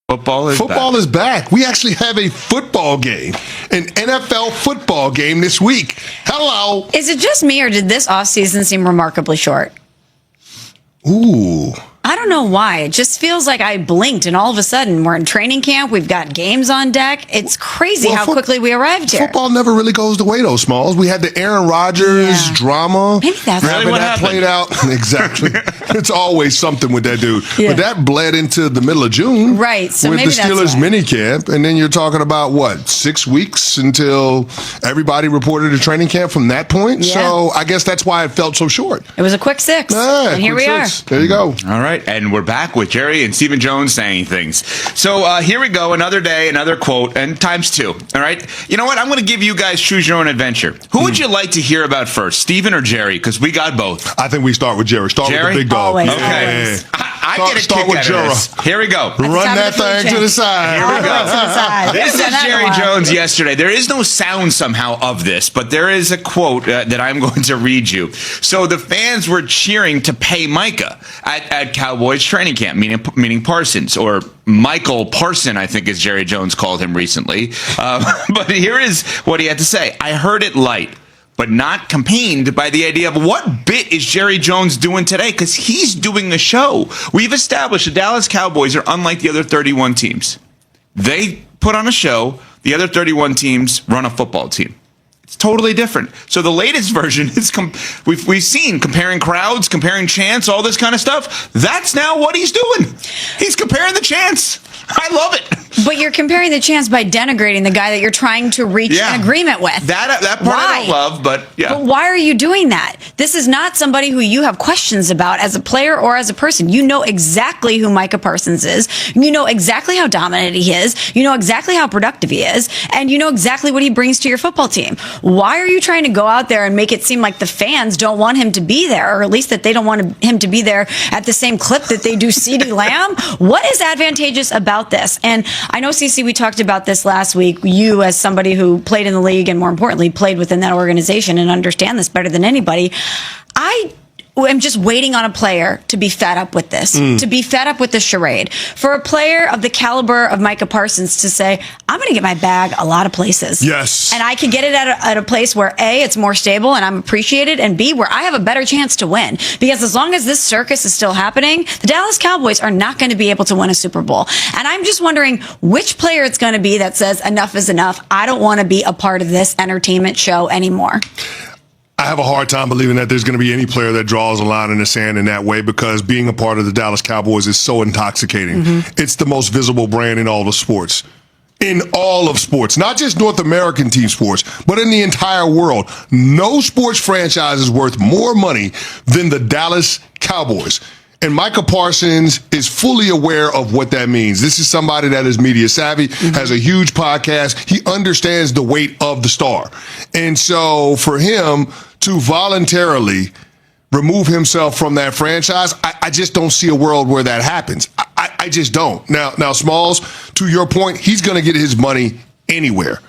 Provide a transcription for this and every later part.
Football is back. We actually have a football game, an NFL football game this week. Hello. Is it just me, or did this offseason seem remarkably short? Ooh. I don't know why. It just feels like I blinked and all of a sudden we're in training camp. We've got games on deck. It's crazy how quickly we arrived here. Football never really goes the way, though, Smalls. We had the Aaron Rodgers drama. Maybe that's really what happened. Played out. Exactly. It's always something with that dude. Yeah. But that bled into the middle of June. Right. So with maybe the Steelers mini camp. And then you're talking about, 6 weeks until everybody reported a training camp from that point? Yeah. So I guess that's why it felt so short. It was a quick 6. And here we are. There you go. All right. And we're back with Jerry and Stephen Jones saying things. So here we go. Another day, another quote, and times 2. All right. You know what? I'm going to give you guys choose your own adventure. Who would you like to hear about first, Stephen or Jerry? Because we got both. I think we start with Jerry. Start with the big dog. Always. Okay. I get a kick out of this. Here we go. Run that thing to the side. Here we go. This is Jerry Jones yesterday. There is no sound somehow of this, but there is a quote that I'm going to read you. So the fans were cheering to pay Micah at Cowboys training camp, meaning Parsons, or Michael Parson, I think, as Jerry Jones called him recently. But here is what he had to say. I heard it light, but not campaigned by the idea of what bit is Jerry Jones doing today, because he's doing a show. We've established the Dallas Cowboys are unlike the other 31 teams. They put on a show. The other 31 teams run a football team. It's totally different. So the latest version is we've seen comparing crowds, comparing chants, all this kind of stuff. That's now what he's doing. He's comparing the chants. I love it. But you're comparing the chance by denigrating the guy that you're trying to reach an agreement with. That part I don't love, but yeah. But why are you doing that? This is not somebody who you have questions about as a player or as a person. You know exactly who Micah Parsons is. You know exactly how dominant he is. You know exactly how productive he is. And you know exactly what he brings to your football team. Why are you trying to go out there and make it seem like the fans don't want him to be there, or at least that they don't want him to be there at the same clip that they do CeeDee Lamb? What is advantageous about this? And I know, CeCe, we talked about this last week. You, as somebody who played in the league and more importantly played within that organization and understand this better than anybody, I'm just waiting on a player to be fed up with this, to be fed up with the charade. For a player of the caliber of Micah Parsons to say, I'm going to get my bag a lot of places. Yes. And I can get it at a place where, A, it's more stable and I'm appreciated, and B, where I have a better chance to win. Because as long as this circus is still happening, the Dallas Cowboys are not going to be able to win a Super Bowl. And I'm just wondering which player it's going to be that says enough is enough. I don't want to be a part of this entertainment show anymore. I have a hard time believing that there's going to be any player that draws a line in the sand in that way, because being a part of the Dallas Cowboys is so intoxicating. It's the most visible brand in all of sports. In all of sports, not just North American team sports, but in the entire world. No sports franchise is worth more money than the Dallas Cowboys. And Micah Parsons is fully aware of what that means. This is somebody that is media savvy, has a huge podcast. He understands the weight of the star. And so for him to voluntarily remove himself from that franchise, I just don't see a world where that happens. I just don't. Now, Smalls, to your point, he's going to get his money anywhere.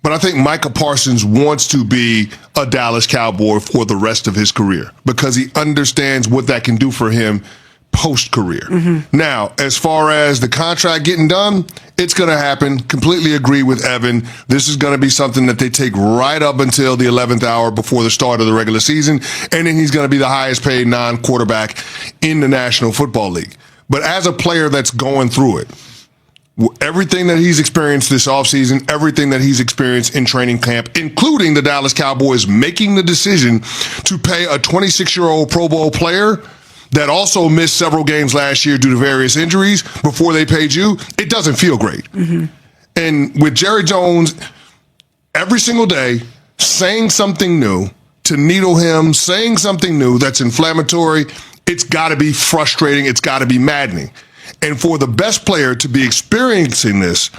But I think Micah Parsons wants to be a Dallas Cowboy for the rest of his career, because he understands what that can do for him post-career. Now, as far as the contract getting done, it's going to happen. Completely agree with Evan. This is going to be something that they take right up until the 11th hour before the start of the regular season, and then he's going to be the highest paid non-quarterback in the National Football League. But as a player that's going through it, everything that he's experienced this offseason, everything that he's experienced in training camp, including the Dallas Cowboys making the decision to pay a 26-year-old Pro Bowl player that also missed several games last year due to various injuries before they paid you, it doesn't feel great. And with Jerry Jones, every single day, saying something new, to needle him, saying something new that's inflammatory, it's got to be frustrating. It's got to be maddening. And for the best player to be experiencing this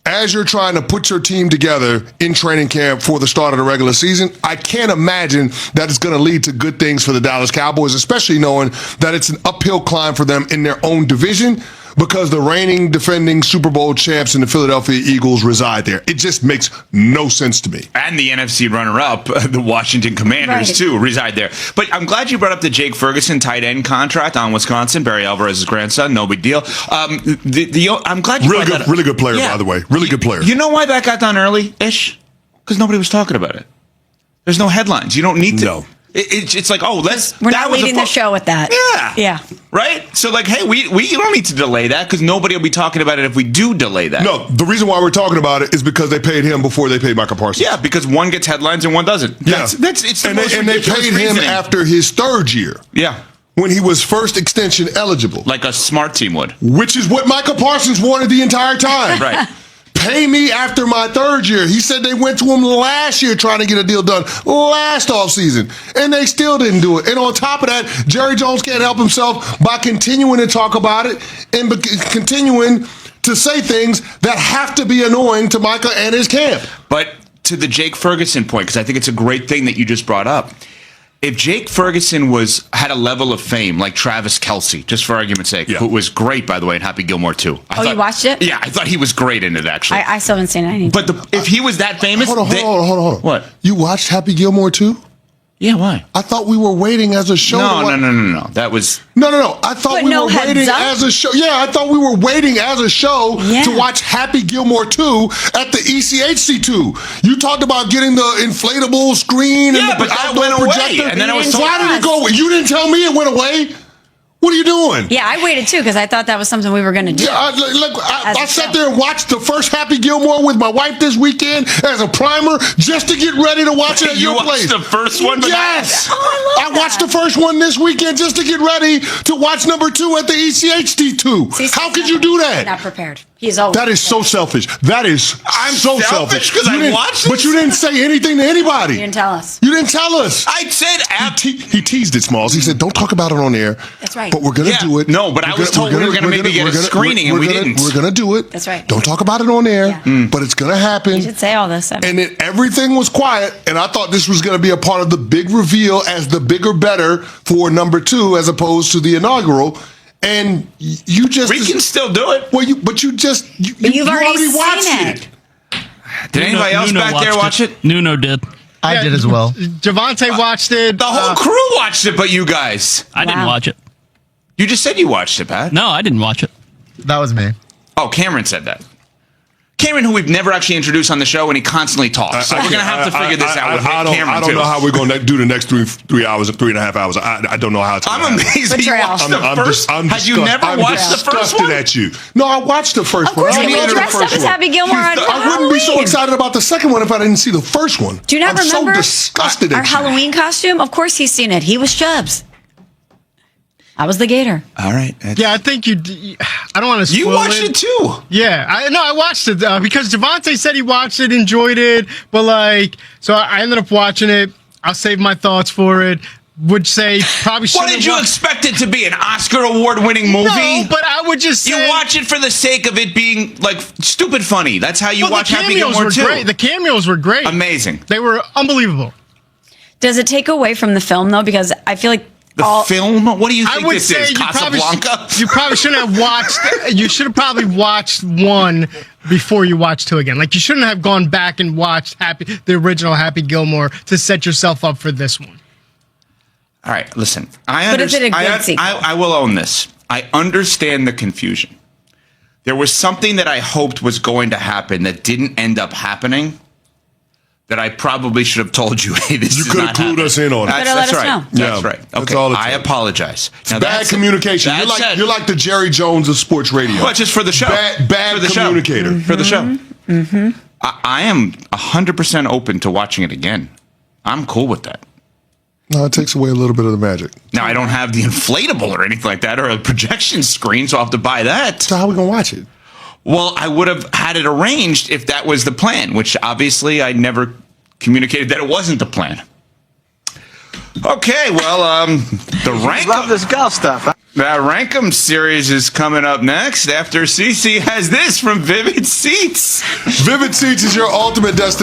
as you're trying to put your team together in training camp for the start of the regular season, I can't imagine that it's going to lead to good things for the Dallas Cowboys, especially knowing that it's an uphill climb for them in their own division. because the reigning defending Super Bowl champs and the Philadelphia Eagles reside there. It just makes no sense to me. And the NFC runner-up, the Washington Commanders, too, reside there. But I'm glad you brought up the Jake Ferguson tight end contract on Wisconsin, Barry Alvarez's grandson. No big deal. I'm glad you brought that up. Really good player, by the way. Really good player. You know why that got done early-ish? Because nobody was talking about it. There's no headlines. You don't need to. No. It's like, we're not leading the show with that. Yeah. Right? So, like, hey, we don't need to delay that because nobody will be talking about it if we do delay that. No, the reason why we're talking about it is because they paid him before they paid Micah Parsons. Yeah, because one gets headlines and one doesn't. Yeah. And they paid him after his third year. Yeah. When he was first extension eligible. Like a smart team would. Which is what Micah Parsons wanted the entire time. Right. Pay me after my third year. He said they went to him last year trying to get a deal done last offseason, and they still didn't do it. And on top of that, Jerry Jones can't help himself by continuing to talk about it and continuing to say things that have to be annoying to Micah and his camp. But to the Jake Ferguson point, because I think it's a great thing that you just brought up. If Jake Ferguson had a level of fame like Travis Kelce, just for argument's sake, who was great, by the way, in Happy Gilmore 2. You watched it? Yeah, I thought he was great in it, actually. I still haven't seen it. But if he was that famous... Hold on. What? You watched Happy Gilmore 2? Yeah, why? I thought we were waiting as a show. No. That was... No. I thought we were waiting as a show. Yeah, I thought we were waiting as a show to watch Happy Gilmore 2 at the ECHC2. You talked about getting the inflatable screen and the outdoor projector. And then I was why did it go away? You didn't tell me it went away. What are you doing? Yeah, I waited too because I thought that was something we were going to do. Yeah, I sat there and watched the first Happy Gilmore with my wife this weekend as a primer just to get ready to watch it at your place. You watched the first one? Yes. I watched the first one this weekend just to get ready to watch number 2 at the ECHD2. How could you do that? Not prepared. He's always That is so selfish. I'm so selfish because I watched it. But you didn't say anything to anybody. You didn't tell us. You didn't tell us. I said he teased it, Smalls. He said, "Don't talk about it on air." That's right. But we're gonna do it. No, but I was told we were gonna maybe get a screening, and we didn't. We're gonna do it. That's right. Don't talk about it on air. But it's gonna happen. You should say all this. And then everything was quiet, and I thought this was gonna be a part of the big reveal as the bigger, better for number 2 as opposed to the inaugural. And you just... We can still do it. Well, you've already watched it. Did anybody else back there watch it? Nuno did. I did as well. Javante watched it. The whole crew watched it, but you guys. I didn't watch it. You just said you watched it, Pat. No, I didn't watch it. That was me. Oh, Cameron said that. Cameron, who we've never actually introduced on the show, and he constantly talks. So we're going to have to figure this out with Cameron, I don't know how we're going to do the next 3 hours and 3.5 hours. I don't know how it's going to I'm amazed that you watched the first. Had you never watched the first one? At you. No, I watched the first one. Of course, you dressed up as Happy Gilmore on Halloween. I wouldn't be so excited about the second one if I didn't see the first one. Do you not remember I'm so disgusted our Halloween costume? Of course he's seen it. He was Chubbs. I was the Gator. All right. Yeah, I think I don't want to spoil it. You watched it too. Yeah, I watched it because Javante said he watched it, enjoyed it, but so I ended up watching it. I'll save my thoughts for it. Would say probably. What did you expect it to be? An Oscar award-winning movie? No, but I would just say you watch it for the sake of it being like stupid funny. That's how you watch Happy Gilmore 2. Great. The cameos were great. Amazing. They were unbelievable. Does it take away from the film though? Because I feel like the film? What do you think I would this say is? you Casablanca? You probably shouldn't have watched. You should have probably watched 1 before you watched 2 again. Like you shouldn't have gone back and watched the original Happy Gilmore to set yourself up for this one. All right, listen. But is it a good sequel? I will own this. I understand the confusion. There was something that I hoped was going to happen that didn't end up happening. That I probably should have told you, hey, this is not happening. You could have clued us in on it. That's right. Know. That's right. Okay, that's all I apologize. Now, bad communication. You're like the Jerry Jones of sports radio. Well, just for the show. Bad for the communicator. Show. For the show. Mm-hmm. I am 100% open to watching it again. I'm cool with that. No, it takes away a little bit of the magic. Now, I don't have the inflatable or anything like that or a projection screen, so I'll have to buy that. So how are we going to watch it? Well, I would have had it arranged if that was the plan, which obviously I never communicated that it wasn't the plan. Okay, well, the Rankum... Love this golf stuff, huh? That Rankum series is coming up next after CeCe has this from Vivid Seats. Vivid Seats is your ultimate destination.